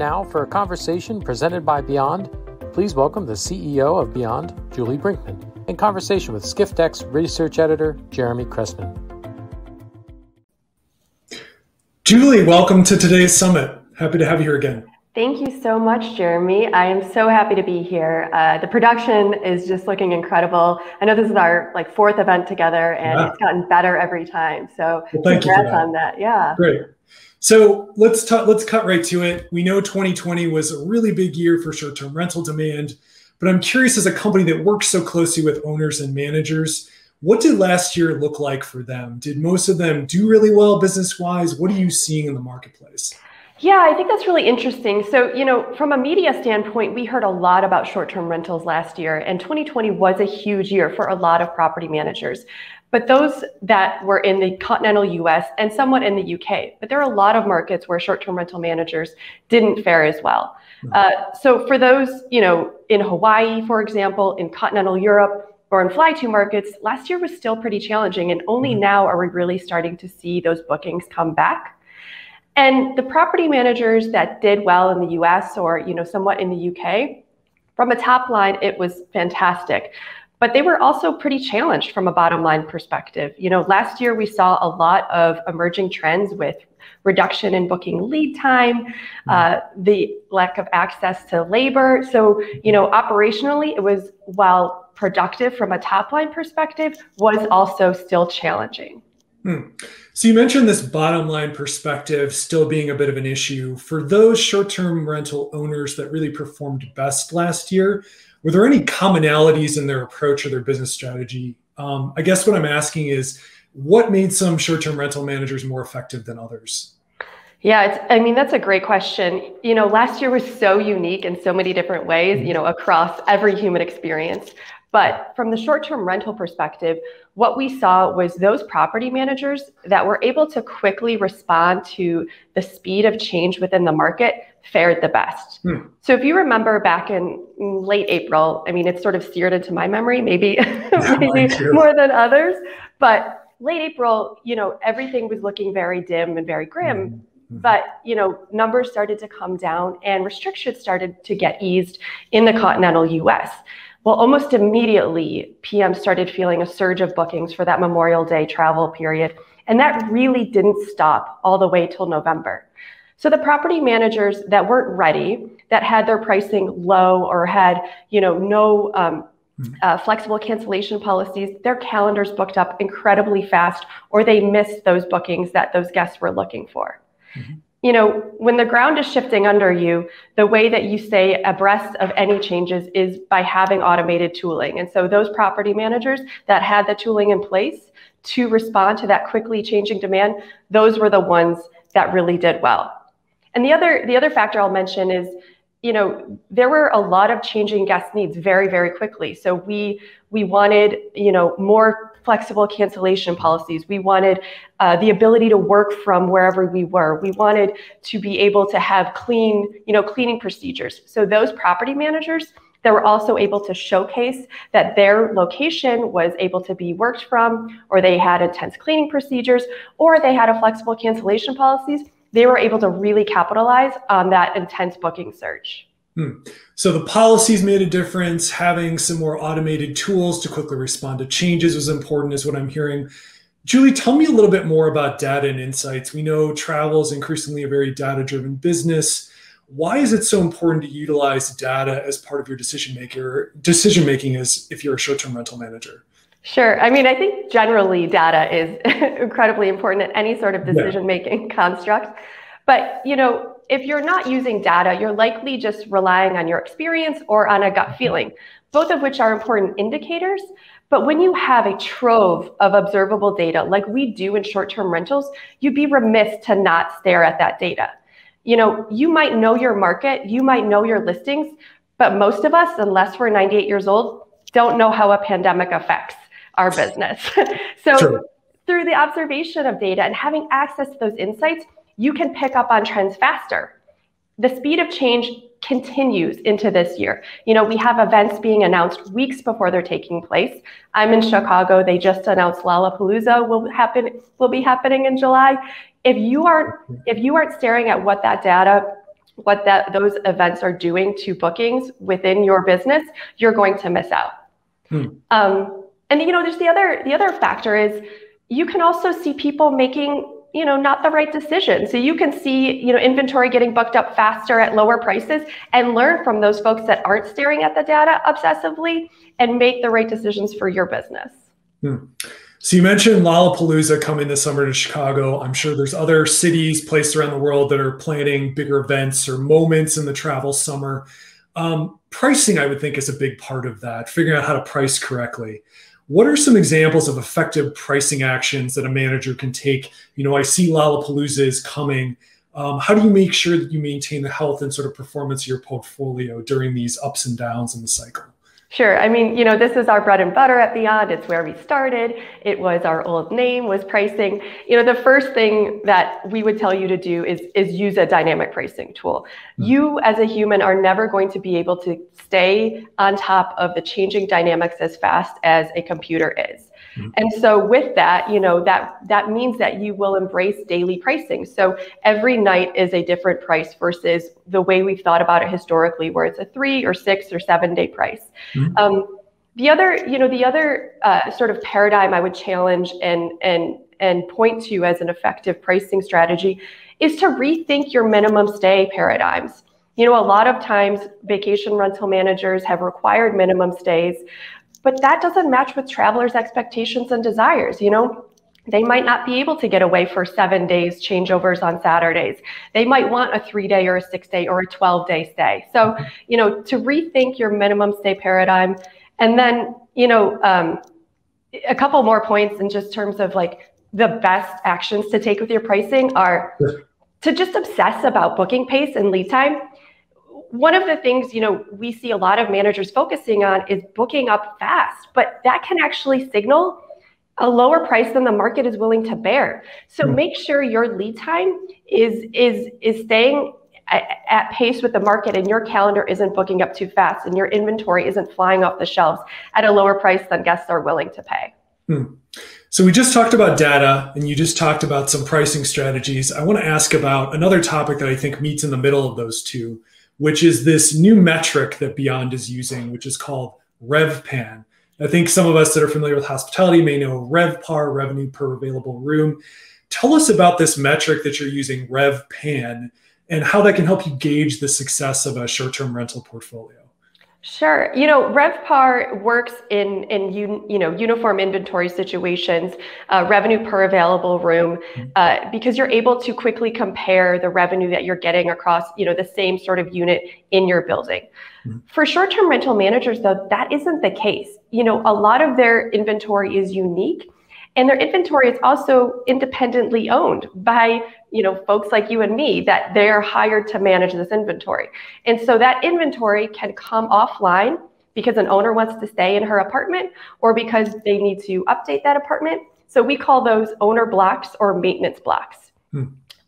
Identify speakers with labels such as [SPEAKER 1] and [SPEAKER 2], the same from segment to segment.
[SPEAKER 1] now for a conversation presented by Beyond. Please welcome the CEO of Beyond, Julie Brinkman, in conversation with SkiftX research editor, Jeremy Cressman.
[SPEAKER 2] Julie, welcome to today's summit. Happy to have you here again.
[SPEAKER 3] Thank you so much, Jeremy. I am so happy to be here. The production is just looking incquincable. I know this is our fourth event together, and It's gotten better every time. So congrats on that. Yeah.
[SPEAKER 2] Great. So let's cut right to it. We know 2020 was a really big year for short-term rental demand, but I'm curious, as a company that works so closely with owners and managers, what did last year look like for them? Did most of them do really well business-wise? What are you seeing in the marketplace?
[SPEAKER 3] Yeah, I think that's really interesting. So, from a media standpoint, we heard a lot about short-term rentals last year, and 2020 was a huge year for a lot of property managers. But those that were in the continental US and somewhat in the UK, but there are a lot of markets where short-term rental managers didn't fare as well. So for those, in Hawaii, for example, in continental Europe, or in fly-to markets, last year was still pretty challenging, and only now are we really starting to see those bookings come back. And the property managers that did well in the US or somewhat in the UK, from a top line, it was fantastic. But they were also pretty challenged from a bottom line perspective. Last year we saw a lot of emerging trends with reduction in booking lead time, the lack of access to labor. So, operationally, it was, while productive from a top line perspective, was also still challenging.
[SPEAKER 2] So you mentioned this bottom line perspective still being a bit of an issue. For those short-term rental owners that really performed best last year, were there any commonalities in their approach or their business strategy? I guess what I'm asking is, what made some short-term rental managers more effective than others?
[SPEAKER 3] Yeah, that's a great question. Last year was so unique in so many different ways, across every human experience. But from the short-term rental perspective, what we saw was those property managers that were able to quickly respond to the speed of change within the market fared the best. So if you remember back in late April, it's sort of seared into my memory, maybe more than others, but late April, everything was looking very dim and very grim. But, numbers started to come down and restrictions started to get eased in the continental US. Well, almost immediately, PM started feeling a surge of bookings for that Memorial Day travel period. And that really didn't stop all the way till November. So the property managers that weren't ready, that had their pricing low or had, no flexible cancellation policies, their calendars booked up incredibly fast, or they missed those bookings that those guests were looking for. When the ground is shifting under you, the way that you stay abreast of any changes is by having automated tooling. And so those property managers that had the tooling in place to respond to that quickly changing demand, those were the ones that really did well. And the other factor I'll mention is, there were a lot of changing guest needs very, very quickly. So we wanted, more flexible cancellation policies. We wanted the ability to work from wherever we were. We wanted to be able to have cleaning procedures. So those property managers that were also able to showcase that their location was able to be worked from, or they had intense cleaning procedures, or they had a flexible cancellation policies, they were able to really capitalize on that intense booking surge.
[SPEAKER 2] So the policies made a difference. Having some more automated tools to quickly respond to changes was important, is what I'm hearing. Julie, tell me a little bit more about data and insights. We know travel is increasingly a very data-driven business. Why is it so important to utilize data as part of your decision-making as if you're a short-term rental manager?
[SPEAKER 3] Sure. I think generally data is incredibly important in any sort of decision-making construct. But, if you're not using data, you're likely just relying on your experience or on a gut feeling, both of which are important indicators. But when you have a trove of observable data like we do in short-term rentals, you'd be remiss to not stare at that data. You might know your market, you might know your listings, but most of us, unless we're 98 years old, don't know how a pandemic affects our business. So through the observation of data and having access to those insights, you can pick up on trends faster. The speed of change continues into this year. We have events being announced weeks before they're taking place. I'm in Chicago. They just announced Lollapalooza will be happening in July. If you aren't staring at what that data what those events are doing to bookings within your business, you're going to miss out. And there's the other factor is you can also see people making not the right decision. So you can see inventory getting booked up faster at lower prices and learn from those folks that aren't staring at the data obsessively and make the right decisions for your business.
[SPEAKER 2] So you mentioned Lollapalooza coming this summer to Chicago. I'm sure there's other cities, places around the world that are planning bigger events or moments in the travel summer. Pricing, I would think, is a big part of that, figuring out how to price correctly. What are some examples of effective pricing actions that a manager can take? I see Lollapalooza is coming. How do you make sure that you maintain the health and sort of performance of your portfolio during these ups and downs in the cycle?
[SPEAKER 3] Sure. I mean, this is our bread and butter at Beyond. It's where we started. It was our old name, was pricing. The first thing that we would tell you to do is use a dynamic pricing tool. You as a human are never going to be able to stay on top of the changing dynamics as fast as a computer is. And so with that, that means that you will embrace daily pricing. So every night is a different price versus the way we've thought about it historically, where it's a 3 or 6 or 7 day price. The other sort of paradigm I would challenge and point to as an effective pricing strategy is to rethink your minimum stay paradigms. A lot of times vacation rental managers have required minimum stays, but that doesn't match with travelers' expectations and desires. They might not be able to get away for 7 days changeovers on Saturdays. They might want a 3-day or a 6-day or a 12-day stay. So, to rethink your minimum stay paradigm. And then, a couple more points in just terms of like the best actions to take with your pricing are to just obsess about booking pace and lead time. One of the things, we see a lot of managers focusing on is booking up fast, but that can actually signal a lower price than the market is willing to bear. So make sure your lead time is staying at pace with the market and your calendar isn't booking up too fast and your inventory isn't flying off the shelves at a lower price than guests are willing to pay.
[SPEAKER 2] So we just talked about data and you just talked about some pricing strategies. I want to ask about another topic that I think meets in the middle of those two, which is this new metric that Beyond is using, which is called RevPAR. I think some of us that are familiar with hospitality may know RevPAR, revenue per available room. Tell us about this metric that you're using, RevPAR, and how that can help you gauge the success of a short-term rental portfolio.
[SPEAKER 3] Sure. RevPAR works in uniform inventory situations, revenue per available room, because you're able to quickly compare the revenue that you're getting across, the same sort of unit in your building. For short-term rental managers, though, that isn't the case. A lot of their inventory is unique, and their inventory is also independently owned by folks like you and me, that they're hired to manage this inventory. And so that inventory can come offline because an owner wants to stay in her apartment or because they need to update that apartment. So we call those owner blocks or maintenance blocks.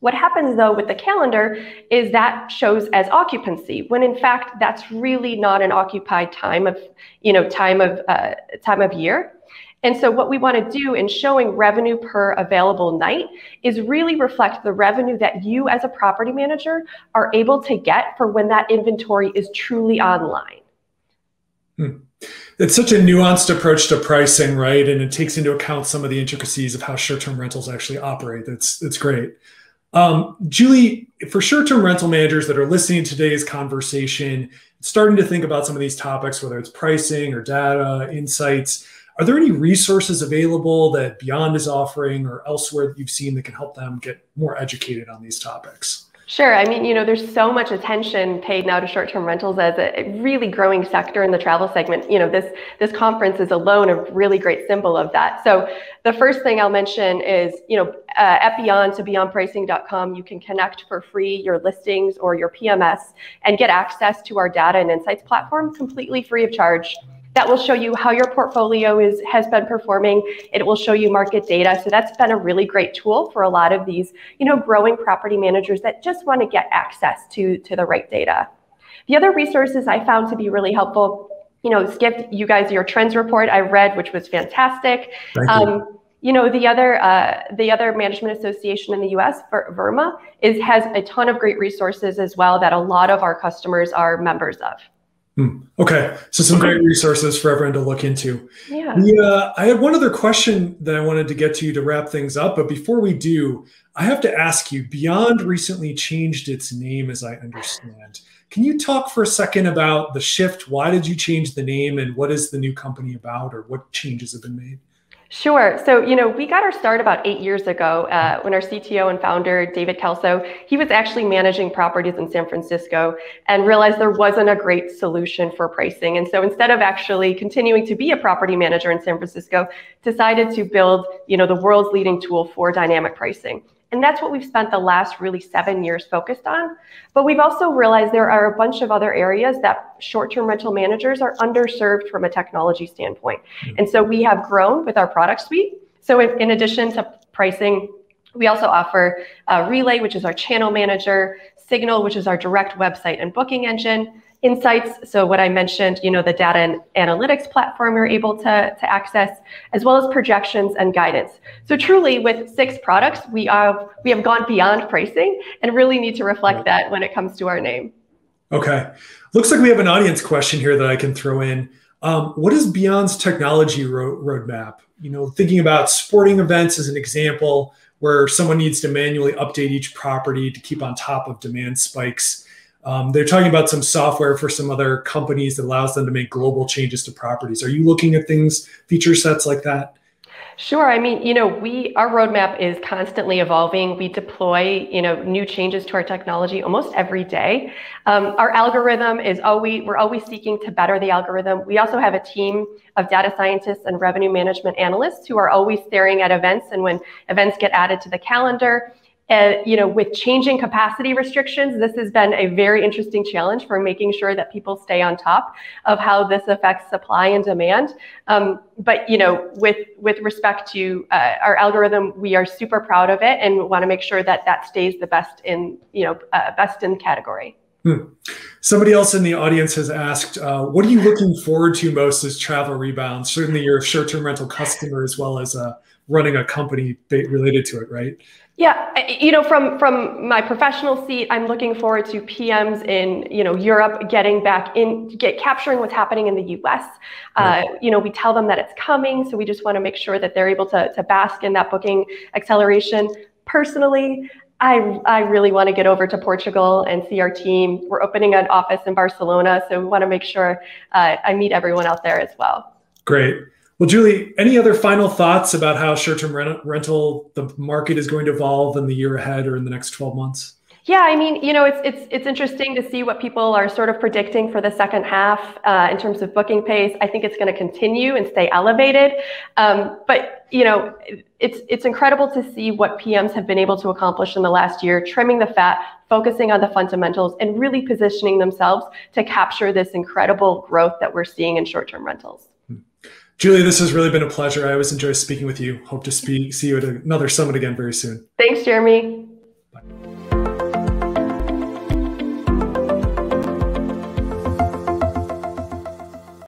[SPEAKER 3] What happens though with the calendar is that shows as occupancy, when in fact that's really not an occupied time of year. And so what we want to do in showing revenue per available night is really reflect the revenue that you as a property manager are able to get for when that inventory is truly online.
[SPEAKER 2] It's such a nuanced approach to pricing, right? And it takes into account some of the intricacies of how short-term rentals actually operate. That's great. Julie, for short-term rental managers that are listening to today's conversation, starting to think about some of these topics, whether it's pricing or data, insights, are there any resources available that Beyond is offering or elsewhere that you've seen that can help them get more educated on these topics?
[SPEAKER 3] Sure. I mean, there's so much attention paid now to short-term rentals as a really growing sector in the travel segment. This conference is alone a really great symbol of that. So the first thing I'll mention is, at Beyond to beyondpricing.com, you can connect for free your listings or your PMS and get access to our data and insights platform completely free of charge. That will show you how your portfolio has been performing. It will show you market data. So that's been a really great tool for a lot of these, growing property managers that just want to get access to the right data. The other resources I found to be really helpful, Skift, you guys, your trends report I read, which was fantastic. The other management association in the U.S., VERMA, has a ton of great resources as well that a lot of our customers are members of.
[SPEAKER 2] Okay, so some great resources for everyone to look into.
[SPEAKER 3] Yeah.
[SPEAKER 2] I had one other question that I wanted to get to wrap things up, but before we do, I have to ask you, Beyond recently changed its name, as I understand. Can you talk for a second about the shift? Why did you change the name, and what is the new company about, or what changes have been made?
[SPEAKER 3] Sure. So, we got our start about 8 years ago when our CTO and founder, David Kelso, he was actually managing properties in San Francisco and realized there wasn't a great solution for pricing. And so instead of actually continuing to be a property manager in San Francisco, decided to build, the world's leading tool for dynamic pricing. And that's what we've spent the last really 7 years focused on. But we've also realized there are a bunch of other areas that short-term rental managers are underserved from a technology standpoint. And so we have grown with our product suite. So in addition to pricing, we also offer Relay, which is our channel manager, Signal, which is our direct website and booking engine, Insights, so what I mentioned, the data and analytics platform you're able to access, as well as projections and guidance. So truly, with 6 products, we have gone beyond pricing and really need to reflect that when it comes to our name.
[SPEAKER 2] Okay. Looks like we have an audience question here that I can throw in. What is Beyond's technology roadmap? Thinking about sporting events as an example, where someone needs to manually update each property to keep on top of demand spikes. They're talking about some software for some other companies that allows them to make global changes to properties. Are you looking at feature sets like that?
[SPEAKER 3] Sure. I mean, our roadmap is constantly evolving. We deploy, new changes to our technology almost every day. Our algorithm we're always seeking to better the algorithm. We also have a team of data scientists and revenue management analysts who are always staring at events, and when events get added to the calendar, with changing capacity restrictions, this has been a very interesting challenge for making sure that people stay on top of how this affects supply and demand. But with respect to our algorithm, we are super proud of it and want to make sure that stays the best in category.
[SPEAKER 2] Somebody else in the audience has asked, what are you looking forward to most as travel rebounds? Certainly, you're a short-term rental customer as well as running a company related to it, right?
[SPEAKER 3] Yeah, from my professional seat, I'm looking forward to PMs in Europe capturing what's happening in the US. Right. We tell them that it's coming, so we just want to make sure that they're able to bask in that booking acceleration. Personally, I really want to get over to Portugal and see our team. We're opening an office in Barcelona, so we want to make sure I meet everyone out there as well.
[SPEAKER 2] Great. Well, Julie, any other final thoughts about how short-term rental, the market is going to evolve in the year ahead or in the next 12 months?
[SPEAKER 3] Yeah, I mean, it's interesting to see what people are sort of predicting for the second half in terms of booking pace. I think it's going to continue and stay elevated. But it's incredible to see what PMs have been able to accomplish in the last year, trimming the fat, focusing on the fundamentals, and really positioning themselves to capture this incredible growth that we're seeing in short-term rentals.
[SPEAKER 2] Julie, this has really been a pleasure. I always enjoy speaking with you. Hope to see you at another summit again very soon.
[SPEAKER 3] Thanks, Jeremy.